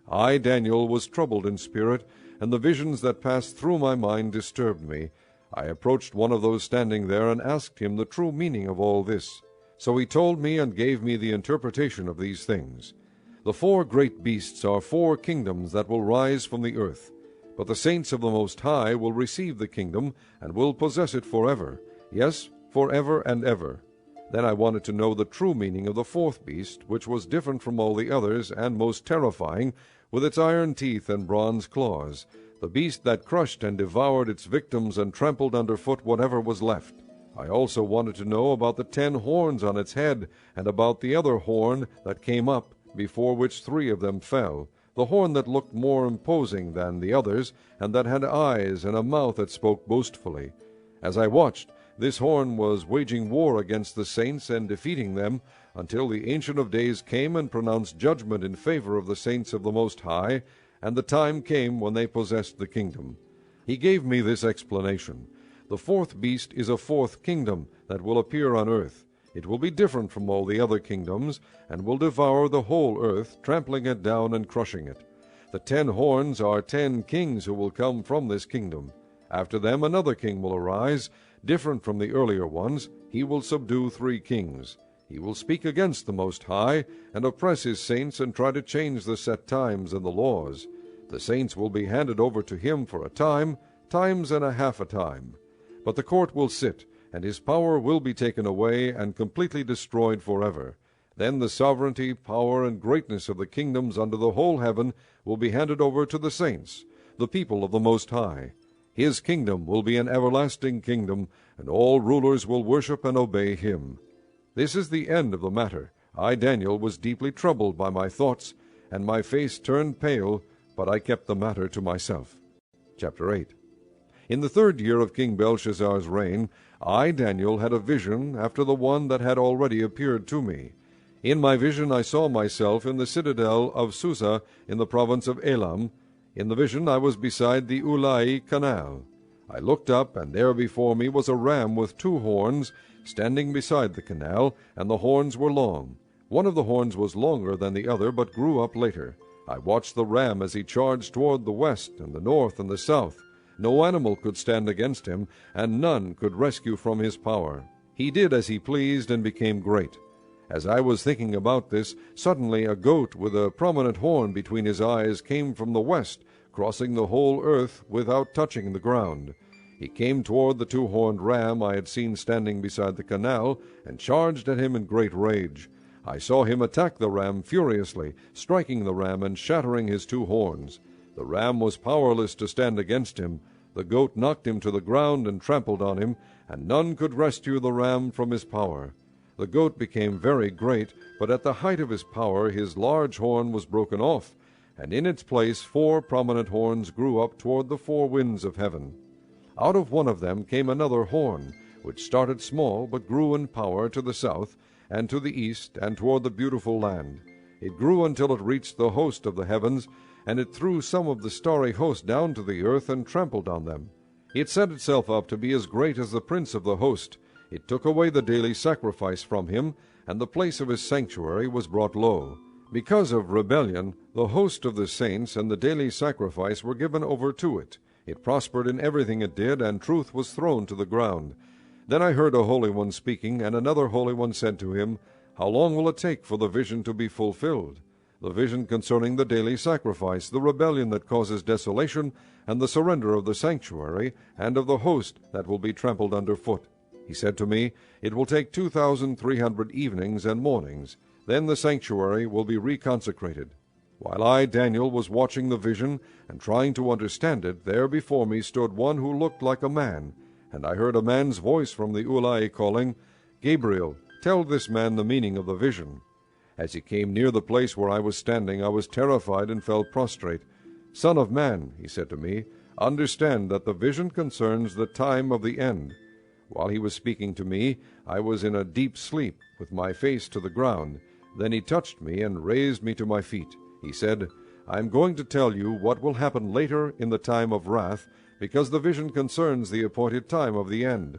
I, Daniel, was troubled in spirit, and the visions that passed through my mind disturbed me. I approached one of those standing there and asked him the true meaning of all this. So he told me and gave me the interpretation of these things. The 4 great beasts are 4 kingdoms that will rise from the earth. But the saints of the Most High will receive the kingdom and will possess it forever. Yes, forever and ever. Then I wanted to know the true meaning of the 4th beast, which was different from all the others and most terrifying, with its iron teeth and bronze claws, the beast that crushed and devoured its victims and trampled underfoot whatever was left. I also wanted to know about the 10 horns on its head, and about the other horn that came up, before which 3 of them fell, the horn that looked more imposing than the others, and that had eyes and a mouth that spoke boastfully. As I watched, this horn was waging war against the saints and defeating them, until the Ancient of Days came and pronounced judgment in favor of the saints of the Most High, and the time came when they possessed the kingdom. He gave me this explanation. The 4th beast is a 4th kingdom that will appear on earth. It will be different from all the other kingdoms, and will devour the whole earth, trampling it down and crushing it. The 10 horns are 10 kings who will come from this kingdom. After them another king will arise, different from the earlier ones. He will subdue 3 kings. He will speak against the Most High, and oppress his saints, and try to change the set times and the laws. The saints will be handed over to him for a time, times and a half a time. But the court will sit, and his power will be taken away and completely destroyed forever. Then the sovereignty, power, and greatness of the kingdoms under the whole heaven will be handed over to the saints, the people of the Most High. His kingdom will be an everlasting kingdom, and all rulers will worship and obey him. This is the end of the matter. I, Daniel, was deeply troubled by my thoughts, and my face turned pale, but I kept the matter to myself. Chapter 8. In the 3rd year of King Belshazzar's reign, I, Daniel, had a vision after the one that had already appeared to me. In my vision I saw myself in the citadel of Susa in the province of Elam. In the vision I was beside the Ulai canal. I looked up, and there before me was a ram with 2 horns, standing beside the canal, and the horns were long. One of the horns was longer than the other, but grew up later. I watched the ram as he charged toward the west and the north and the south. No animal could stand against him, and none could rescue from his power. He did as he pleased and became great. As I was thinking about this, suddenly a goat with a prominent horn between his eyes came from the west, crossing the whole earth without touching the ground. He came toward the 2-horned ram I had seen standing beside the canal, and charged at him in great rage. I saw him attack the ram furiously, striking the ram and shattering his 2 horns. The ram was powerless to stand against him. The goat knocked him to the ground and trampled on him, and none could rescue the ram from his power. The goat became very great, but at the height of his power his large horn was broken off, and in its place 4 prominent horns grew up toward the 4 winds of heaven. Out of one of them came another horn, which started small, but grew in power to the south, and to the east, and toward the beautiful land. It grew until it reached the host of the heavens, and it threw some of the starry host down to the earth and trampled on them. It set itself up to be as great as the prince of the host. It took away the daily sacrifice from him, and the place of his sanctuary was brought low. Because of rebellion, the host of the saints and the daily sacrifice were given over to it. It prospered in everything it did, and truth was thrown to the ground. Then I heard a holy one speaking, and another holy one said to him, How long will it take for the vision to be fulfilled? The vision concerning the daily sacrifice, the rebellion that causes desolation, and the surrender of the sanctuary, and of the host that will be trampled under foot. He said to me, It will take 2,300 evenings and mornings. Then the sanctuary will be reconsecrated. While I, Daniel, was watching the vision and trying to understand it, there before me stood one who looked like a man, and I heard a man's voice from the Ulai calling, Gabriel, tell this man the meaning of the vision. As he came near the place where I was standing, I was terrified and fell prostrate. Son of man, he said to me, understand that the vision concerns the time of the end. While he was speaking to me, I was in a deep sleep, with my face to the ground. Then he touched me and raised me to my feet. He said, I am going to tell you what will happen later in the time of wrath, because the vision concerns the appointed time of the end.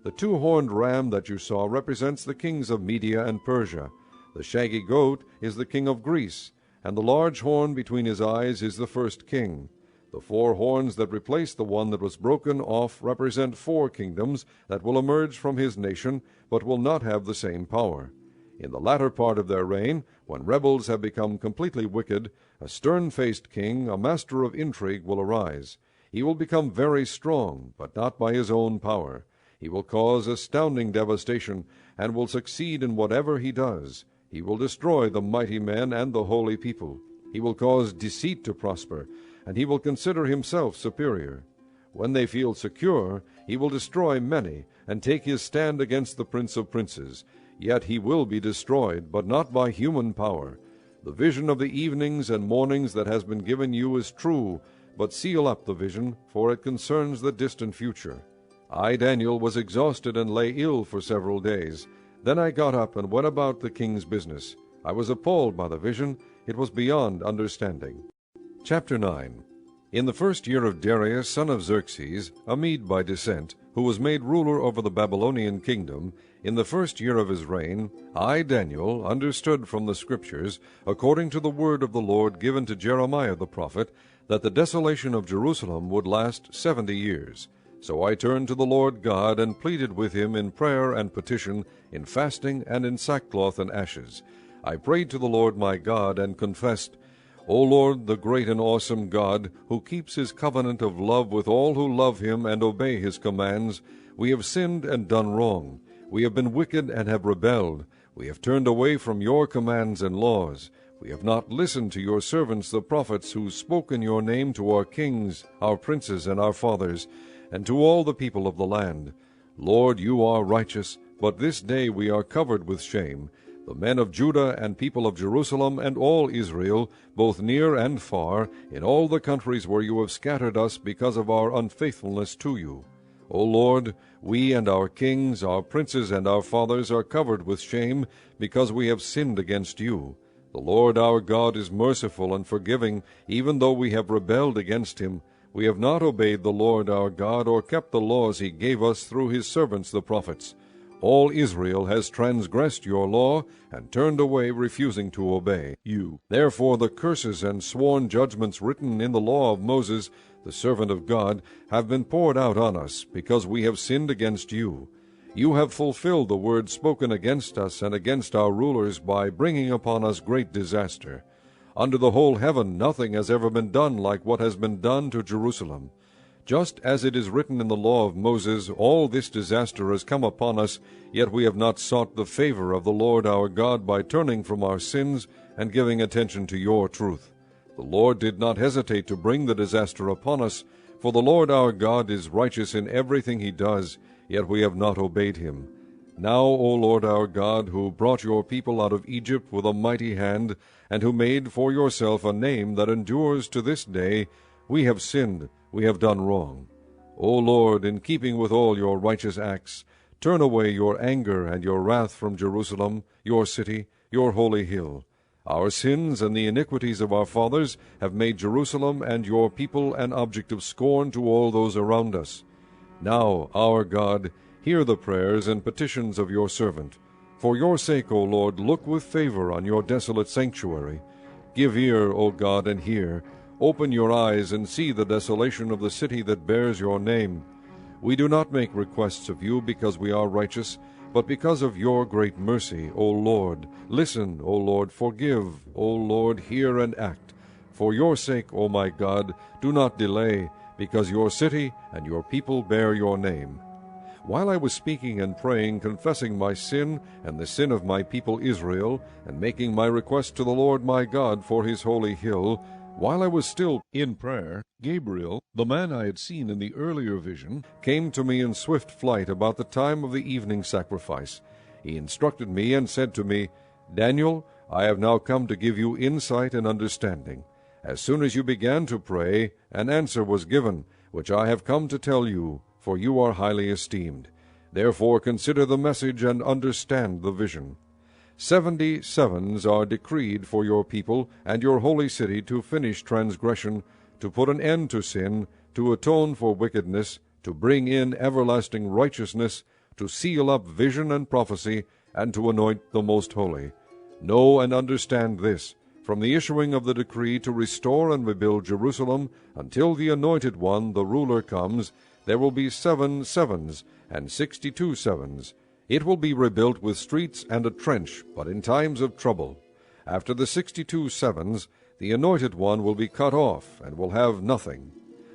The 2-horned ram that you saw represents the kings of Media and Persia. The shaggy goat is the king of Greece, and the large horn between his eyes is the first king. The 4 horns that replace the one that was broken off represent 4 kingdoms that will emerge from his nation, but will not have the same power. In the latter part of their reign, when rebels have become completely wicked, a stern-faced king, a master of intrigue, will arise. He will become very strong, but not by his own power. He will cause astounding devastation, and will succeed in whatever he does. He will destroy the mighty men and the holy people. He will cause deceit to prosper, and he will consider himself superior. When they feel secure, he will destroy many, and take his stand against the Prince of Princes. Yet he will be destroyed, but not by human power. The vision of the evenings and mornings that has been given you is true, but seal up the vision, for it concerns the distant future. I, Daniel, was exhausted and lay ill for several days. Then I got up and went about the king's business. I was appalled by the vision. It was beyond understanding. Chapter 9. In the 1st year of Darius, son of Xerxes, a Mede by descent, who was made ruler over the Babylonian kingdom, in the 1st year of his reign, I, Daniel, understood from the Scriptures, according to the word of the Lord given to Jeremiah the prophet, that the desolation of Jerusalem would last 70 years. So I turned to the Lord God and pleaded with him in prayer and petition, in fasting and in sackcloth and ashes. I prayed to the Lord my God and confessed, O Lord, the great and awesome God, who keeps his covenant of love with all who love him and obey his commands, we have sinned and done wrong. We have been wicked and have rebelled. We have turned away from your commands and laws. We have not listened to your servants the prophets, who spoke in your name to our kings, our princes, and our fathers, and to all the people of the land. Lord, you are righteous, but this day we are covered with shame, the men of Judah and people of Jerusalem and all Israel, both near and far, in all the countries where you have scattered us because of our unfaithfulness to you. O Lord, we and our kings, our princes, and our fathers are covered with shame, because we have sinned against you. The Lord our God is merciful and forgiving, even though we have rebelled against him. We have not obeyed the Lord our God, or kept the laws he gave us through his servants the prophets. All Israel has transgressed your law, and turned away, refusing to obey you. Therefore the curses and sworn judgments written in the law of Moses, the servant of God, have been poured out on us, because we have sinned against you. You have fulfilled the word spoken against us and against our rulers, by bringing upon us great disaster. Under the whole heaven nothing has ever been done like what has been done to Jerusalem. Just as it is written in the law of Moses, all this disaster has come upon us, yet we have not sought the favor of the Lord our God by turning from our sins and giving attention to your truth. The Lord did not hesitate to bring the disaster upon us, for the Lord our God is righteous in everything he does, yet we have not obeyed him. Now, O Lord our God, who brought your people out of Egypt with a mighty hand, and who made for yourself a name that endures to this day, we have sinned, we have done wrong. O Lord, in keeping with all your righteous acts, turn away your anger and your wrath from Jerusalem, your city, your holy hill. Our sins and the iniquities of our fathers have made Jerusalem and your people an object of scorn to all those around us. Now, our God, hear the prayers and petitions of your servant. For your sake, O Lord, look with favor on your desolate sanctuary. Give ear, O God, and hear. Open your eyes and see the desolation of the city that bears your name. We do not make requests of you because we are righteous, but because of your great mercy, O Lord. Listen, O Lord, forgive, O Lord, hear and act. For your sake, O my God, do not delay, because your city and your people bear your name. While I was speaking and praying, confessing my sin and the sin of my people Israel, and making my request to the Lord my God for his holy hill, while I was still in prayer, Gabriel, the man I had seen in the earlier vision, came to me in swift flight about the time of the evening sacrifice. He instructed me and said to me, Daniel, I have now come to give you insight and understanding. As soon as you began to pray, an answer was given, which I have come to tell you, for you are highly esteemed. Therefore consider the message and understand the vision. 70 sevens are decreed for your people and your holy city, to finish transgression, to put an end to sin, to atone for wickedness, to bring in everlasting righteousness, to seal up vision and prophecy, and to anoint the most holy. Know and understand this, from the issuing of the decree to restore and rebuild Jerusalem, until the Anointed One, the ruler, comes, there will be 7 sevens and 62 sevens. It will be rebuilt with streets and a trench, but in times of trouble. After the 62 sevens, the Anointed One will be cut off, and will have nothing.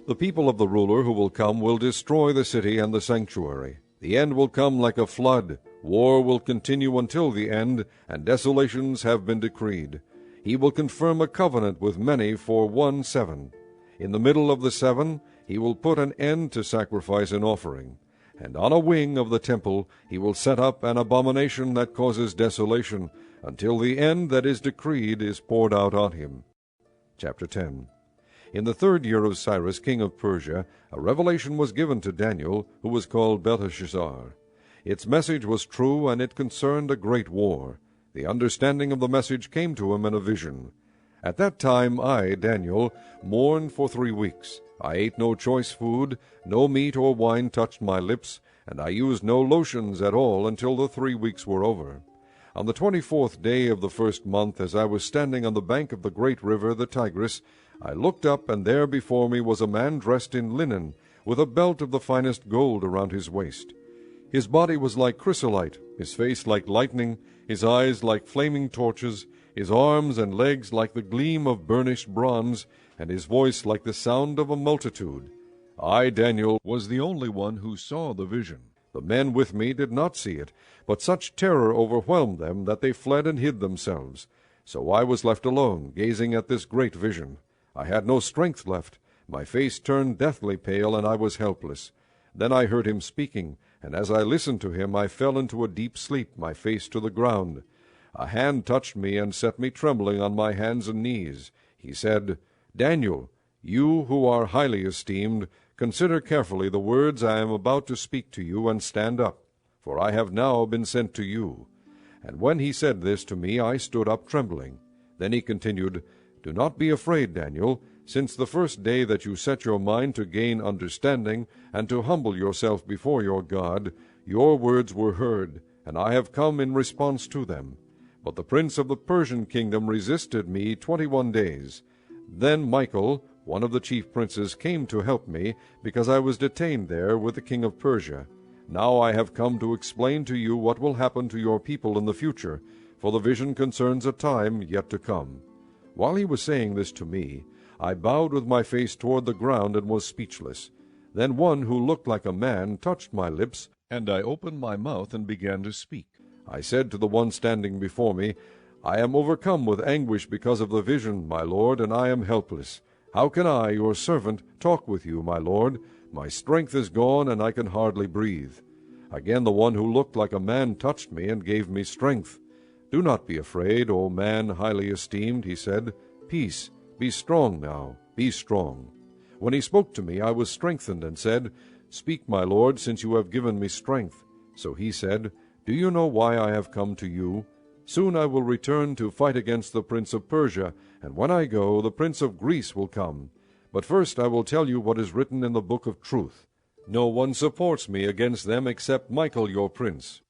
The people of the ruler who will come will destroy the city and the sanctuary. The end will come like a flood. War will continue until the end, and desolations have been decreed. He will confirm a covenant with many for 1 7. In the middle of the 7, he will put an end to sacrifice and offering. And on a wing of the temple he will set up an abomination that causes desolation, until the end that is decreed is poured out on him. Chapter 10. In the 3rd year of Cyrus king of Persia, a revelation was given to Daniel, who was called Belteshazzar. Its message was true, and it concerned a great war. The understanding of the message came to him in a vision. At that time I, Daniel, mourned for 3 weeks. I ate no choice food, no meat or wine touched my lips, and I used no lotions at all until the 3 weeks were over. On the 24th day of the 1st month, as I was standing on the bank of the great river, the Tigris, I looked up, and there before me was a man dressed in linen, with a belt of the finest gold around his waist. His body was like chrysolite, his face like lightning, his eyes like flaming torches, his arms and legs like the gleam of burnished bronze, and his voice like the sound of a multitude. I, Daniel, was the only one who saw the vision. the men with me did not see it, but such terror overwhelmed them that they fled and hid themselves. So I was left alone, gazing at this great vision. I had no strength left. My face turned deathly pale, and I was helpless. Then I heard him speaking, and as I listened to him, I fell into a deep sleep, my face to the ground. A hand touched me and set me trembling on my hands and knees. He said, Daniel, you who are highly esteemed, consider carefully the words I am about to speak to you, and stand up, for I have now been sent to you. And when he said this to me, I stood up trembling. Then he continued, Do not be afraid, Daniel, since the first day that you set your mind to gain understanding, and to humble yourself before your God, your words were heard, and I have come in response to them. But the prince of the Persian kingdom resisted me 21 days. Then Michael, one of the chief princes, came to help me, because I was detained there with the king of Persia. Now I have come to explain to you what will happen to your people in the future, for the vision concerns a time yet to come. While he was saying this to me, I bowed with my face toward the ground and was speechless. Then one who looked like a man touched my lips, And I opened my mouth and began to speak. I said to the one standing before me, I am overcome with anguish because of the vision, my lord, and I am helpless. How can I, your servant, talk with you, my lord? My strength is gone, and I can hardly breathe. Again the one who looked like a man touched me and gave me strength. Do not be afraid, O man highly esteemed, he said. Peace, be strong now, be strong. When he spoke to me, I was strengthened, and said, Speak, my lord, since you have given me strength. So he said, Do you know why I have come to you? Soon I will return to fight against the prince of Persia, and when I go, the prince of Greece will come. But first I will tell you what is written in the book of truth. No one supports me against them except Michael your prince.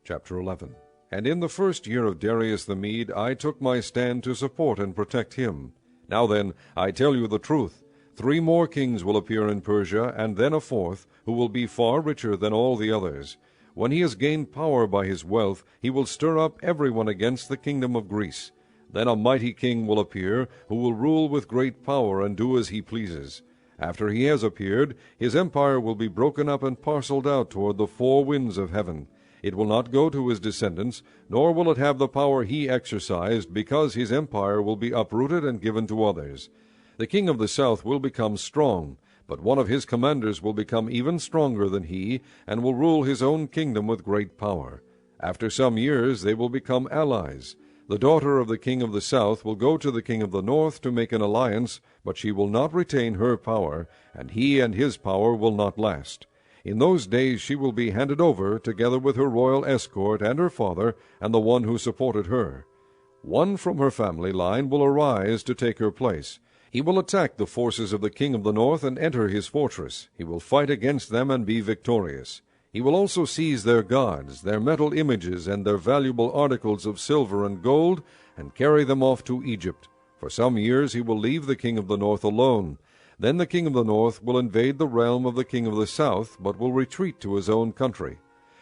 Chapter 11. And in the first year of Darius the Mede, I took my stand to support and protect him. Now then, I tell you the truth. 3 more kings will appear in Persia, and then a 4th, who will be far richer than all the others. When he has gained power by his wealth, he will stir up everyone against the kingdom of Greece. Then a mighty king will appear, who will rule with great power and do as he pleases. After he has appeared, his empire will be broken up and parceled out toward the 4 winds of heaven. It will not go to his descendants, nor will it have the power he exercised, because his empire will be uprooted and given to others. The king of the south will become strong, but one of his commanders will become even stronger than he, and will rule his own kingdom with great power. After some years they will become allies. The daughter of the king of the south will go to the king of the north to make an alliance, but she will not retain her power, and he and his power will not last. In those days she will be handed over, together with her royal escort and her father, and the one who supported her. One from her family line will arise to take her place. He will attack the forces of the king of the north and enter his fortress. He will fight against them and be victorious. He will also seize their gods, their metal images, and their valuable articles of silver and gold, and carry them off to Egypt. For some years he will leave the king of the north alone. Then the king of the north will invade the realm of the king of the south, but will retreat to his own country.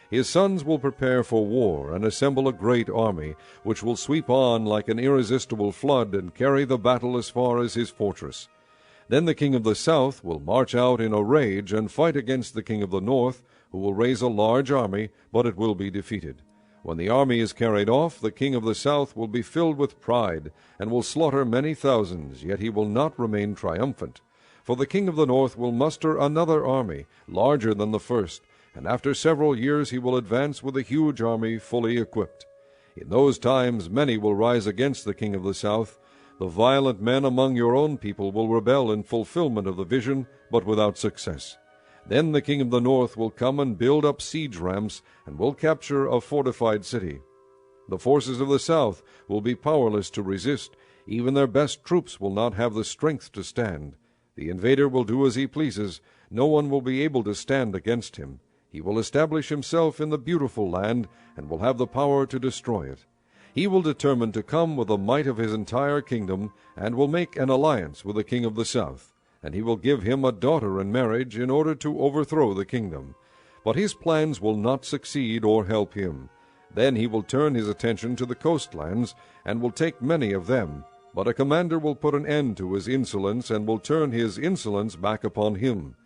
His sons will prepare for war and assemble a great army, which will sweep on like an irresistible flood and carry the battle as far as his fortress. Then the king of the south will march out in a rage and fight against the king of the north, who will raise a large army, but it will be defeated. When the army is carried off, the king of the south will be filled with pride, and will slaughter many thousands, yet he will not remain triumphant. For the king of the north will muster another army, larger than the first, and after several years he will advance with a huge army fully equipped. In those times many will rise against the king of the south. The violent men among your own people will rebel in fulfillment of the vision, but without success. Then the king of the north will come and build up siege ramps, and will capture a fortified city. The forces of the south will be powerless to resist. Even their best troops will not have the strength to stand. The invader will do as he pleases. No one will be able to stand against him. He will establish himself in the beautiful land, and will have the power to destroy it. He will determine to come with the might of his entire kingdom, and will make an alliance with the king of the south. And he will give him a daughter in marriage in order to overthrow the kingdom. But his plans will not succeed or help him. Then he will turn his attention to the coastlands, and will take many of them. But a commander will put an end to his insolence, and will turn his insolence back upon him.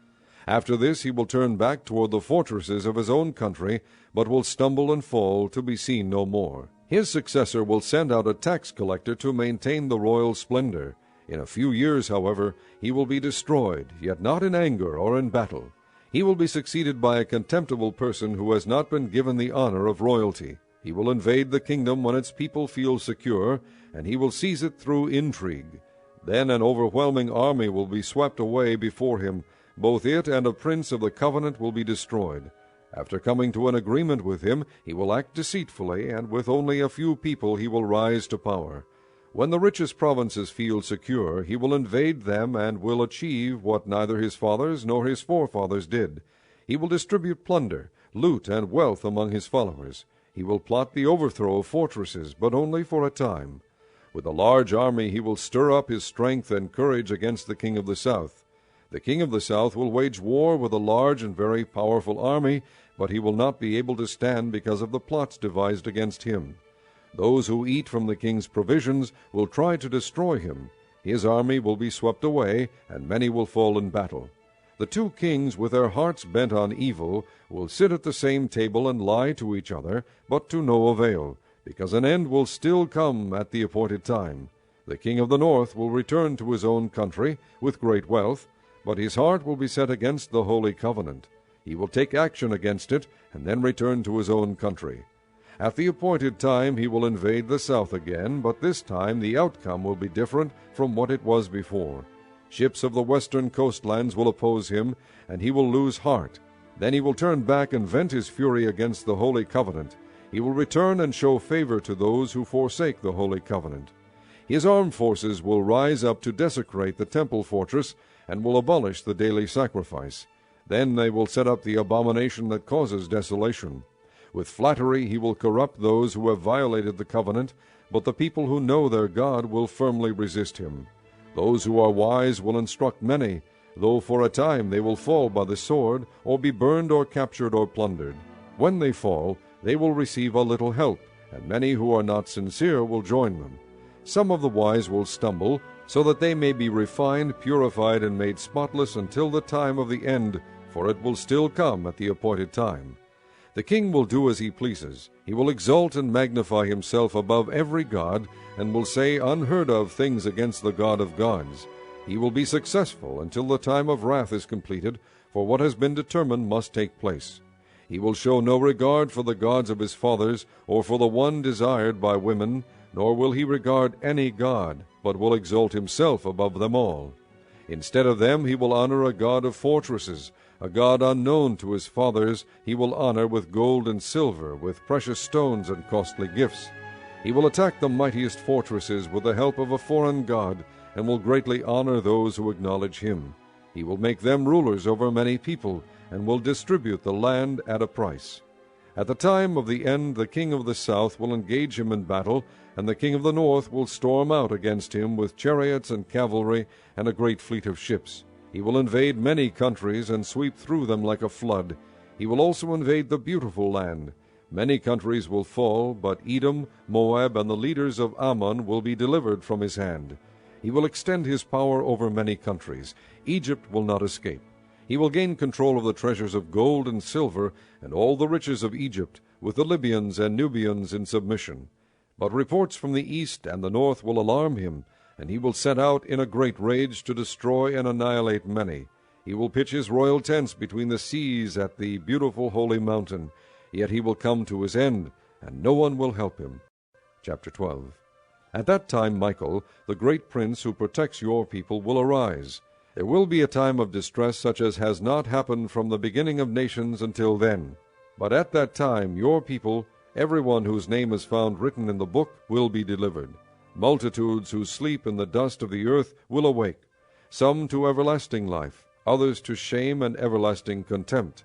After this he will turn back toward the fortresses of his own country, but will stumble and fall, to be seen no more. His successor will send out a tax collector to maintain the royal splendor. In a few years, however, he will be destroyed, yet not in anger or in battle. He will be succeeded by a contemptible person who has not been given the honor of royalty. He will invade the kingdom when its people feel secure, and he will seize it through intrigue. Then an overwhelming army will be swept away before him. Both it and a prince of the covenant will be destroyed. After coming to an agreement with him, he will act deceitfully, and with only a few people he will rise to power. When the richest provinces feel secure, he will invade them and will achieve what neither his fathers nor his forefathers did. He will distribute plunder, loot, and wealth among his followers. He will plot the overthrow of fortresses, but only for a time. With a large army he will stir up his strength and courage against the king of the south. The king of the south will wage war with a large and very powerful army, but he will not be able to stand because of the plots devised against him. Those who eat from the king's provisions will try to destroy him. His army will be swept away, and many will fall in battle. The two kings, with their hearts bent on evil, will sit at the same table and lie to each other, but to no avail, because an end will still come at the appointed time. The king of the north will return to his own country with great wealth, but his heart will be set against the holy covenant. He will take action against it, and then return to his own country. At the appointed time he will invade the south again, but this time the outcome will be different from what it was before. Ships of the western coastlands will oppose him, and he will lose heart. Then he will turn back and vent his fury against the holy covenant. He will return and show favor to those who forsake the holy covenant. His armed forces will rise up to desecrate the temple fortress, and will abolish the daily sacrifice. Then they will set up the abomination that causes desolation. With flattery he will corrupt those who have violated the covenant, but the people who know their God will firmly resist him. Those who are wise will instruct many, though for a time they will fall by the sword, or be burned or captured or plundered. When they fall, they will receive a little help, and many who are not sincere will join them. Some of the wise will stumble, so that they may be refined, purified, and made spotless until the time of the end, for it will still come at the appointed time. The king will do as he pleases. He will exalt and magnify himself above every god, and will say unheard-of things against the God of gods. He will be successful until the time of wrath is completed, for what has been determined must take place. He will show no regard for the gods of his fathers, or for the one desired by women, nor will he regard any god, but will exalt himself above them all. Instead of them he will honor a god of fortresses, a god unknown to his fathers he will honor with gold and silver, with precious stones and costly gifts. He will attack the mightiest fortresses with the help of a foreign god, and will greatly honor those who acknowledge him. He will make them rulers over many people, and will distribute the land at a price. At the time of the end the king of the south will engage him in battle, and the king of the north will storm out against him with chariots and cavalry and a great fleet of ships. He will invade many countries and sweep through them like a flood. He will also invade the beautiful land. Many countries will fall, but Edom, Moab, and the leaders of Ammon will be delivered from his hand. He will extend his power over many countries. Egypt will not escape. He will gain control of the treasures of gold and silver and all the riches of Egypt, with the Libyans and Nubians in submission. But reports from the east and the north will alarm him, and he will set out in a great rage to destroy and annihilate many. He will pitch his royal tents between the seas at the beautiful holy mountain. Yet he will come to his end, and no one will help him. Chapter 12. At that time Michael, the great prince who protects your people, will arise. There will be a time of distress such as has not happened from the beginning of nations until then. But at that time your people, everyone whose name is found written in the book, will be delivered. Multitudes who sleep in the dust of the earth will awake, some to everlasting life, others to shame and everlasting contempt.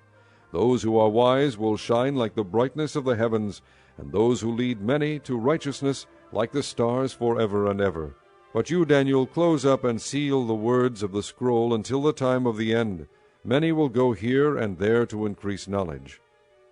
Those who are wise will shine like the brightness of the heavens, and those who lead many to righteousness like the stars forever and ever. But you, Daniel, close up and seal the words of the scroll until the time of the end. Many will go here and there to increase knowledge.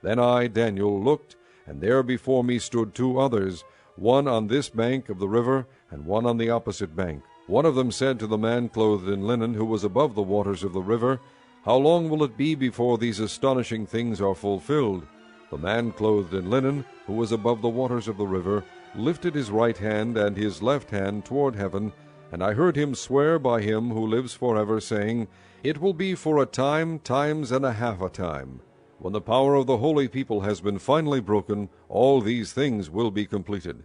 Then I, Daniel, looked, and there before me stood two others, one on this bank of the river, and one on the opposite bank. One of them said to the man clothed in linen, who was above the waters of the river, How long will it be before these astonishing things are fulfilled? The man clothed in linen, who was above the waters of the river, lifted his right hand and his left hand toward heaven, and I heard him swear by him who lives forever, saying, It will be for a time, times and a half a time. When the power of the holy people has been finally broken, all these things will be completed.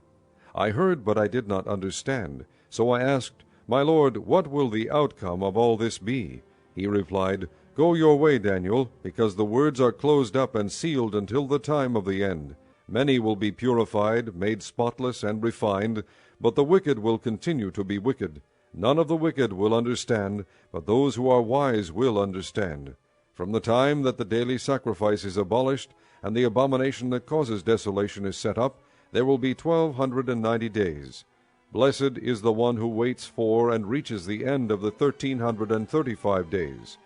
I heard, but I did not understand. So I asked, My Lord, what will the outcome of all this be? He replied, Go your way, Daniel, because the words are closed up and sealed until the time of the end. Many will be purified, made spotless, and refined, but the wicked will continue to be wicked. None of the wicked will understand, but those who are wise will understand. From the time that the daily sacrifice is abolished, and the abomination that causes desolation is set up, there will be 1290 days. Blessed is the one who waits for and reaches the end of the 1335 days.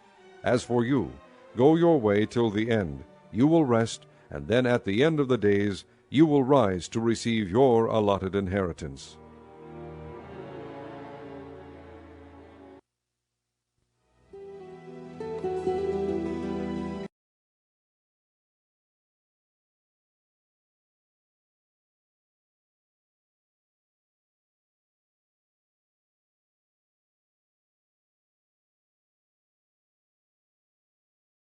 As for you, go your way till the end. You will rest, and then at the end of the days you will rise to receive your allotted inheritance.